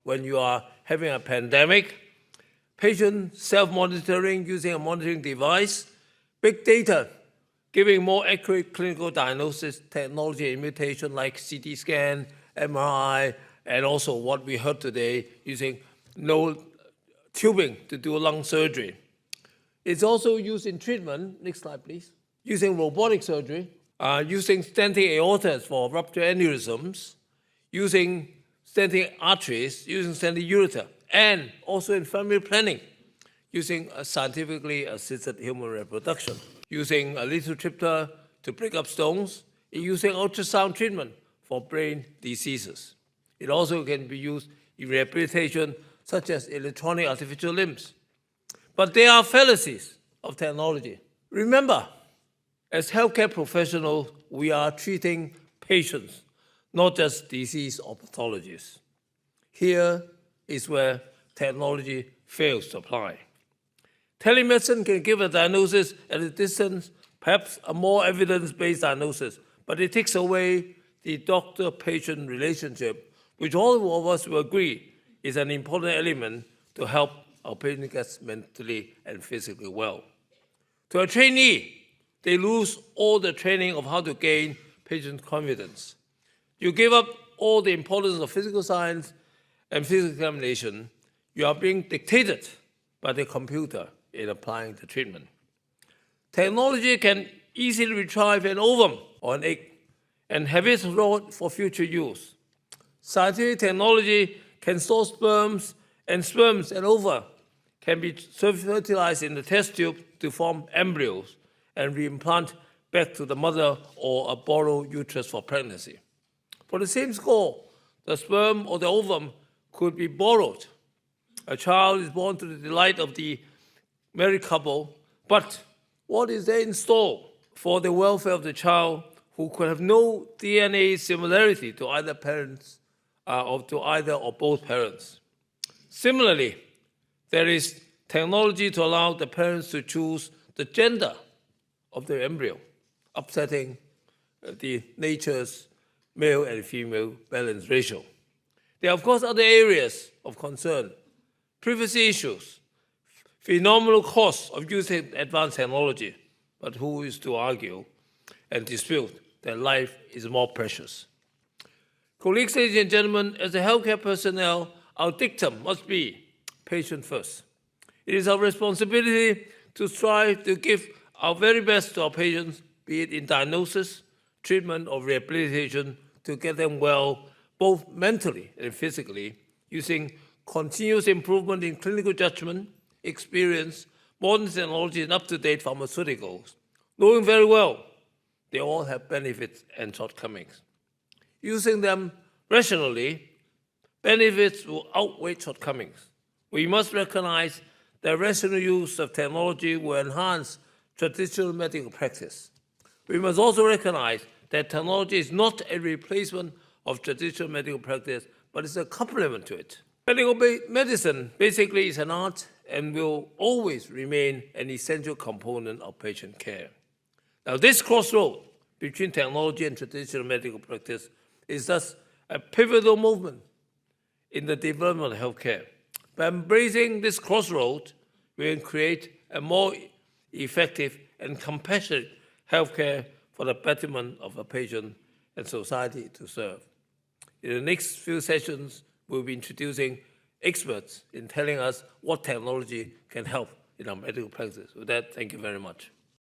when you are having a pandemic, patient self-monitoring using a monitoring device, big data, giving more accurate clinical diagnosis technology and mutation like CT scan, MRI, and also what we heard today, using no tubing to do lung surgery. It's also used in treatment, next slide please, using robotic surgery, using stenting aortas for ruptured aneurysms, using stenting arteries, using stenting ureter, and also in family planning, using a scientifically assisted human reproduction, using a lithotripsy to break up stones, using ultrasound treatment for brain diseases. It also can be used in rehabilitation, such as electronic artificial limbs. But there are fallacies of technology. Remember, as healthcare professionals, we are treating patients, not just disease or pathologies. Here is where technology fails to apply. Telemedicine can give a diagnosis at a distance, perhaps a more evidence-based diagnosis, but it takes away the doctor-patient relationship, which all of us will agree is an important element to help our patient get mentally and physically well. To a trainee, they lose all the training of how to gain patient confidence. You give up all the importance of physical science and physical examination. You are being dictated by the computer in applying the treatment. Technology can easily retrieve an ovum or an egg and have it stored for future use. Scientific technology can store sperms and ova can be fertilized in the test tube to form embryos and reimplant back to the mother or a borrowed uterus for pregnancy. For the same score, the sperm or the ovum could be borrowed. A child is born to the delight of the married couple, but what is there in store for the welfare of the child who could have no DNA similarity to either parents or to either or both parents? Similarly, there is technology to allow the parents to choose the gender of the embryo, upsetting the nature's male and female balance ratio. There are, of course, other areas of concern: privacy issues, phenomenal costs of using advanced technology, but who is to argue and dispute that life is more precious? Colleagues, ladies and gentlemen, as a healthcare personnel, our dictum must be patient first. It is our responsibility to strive to give our very best to our patients, be it in diagnosis, treatment, or rehabilitation, to get them well, both mentally and physically, using continuous improvement in clinical judgment, experience, modern technology, and up-to-date pharmaceuticals, knowing very well they all have benefits and shortcomings. Using them rationally, benefits will outweigh shortcomings. We must recognize that rational use of technology will enhance traditional medical practice. We must also recognize that technology is not a replacement of traditional medical practice, but it's a complement to it. Medical medicine basically is an art and will always remain an essential component of patient care. Now, this crossroad between technology and traditional medical practice is thus a pivotal movement in the development of healthcare. By embracing this crossroad, we can create a more effective and compassionate healthcare for the betterment of a patient and society to serve. In the next few sessions, we'll be introducing experts in telling us what technology can help in our medical practice. With that, thank you very much.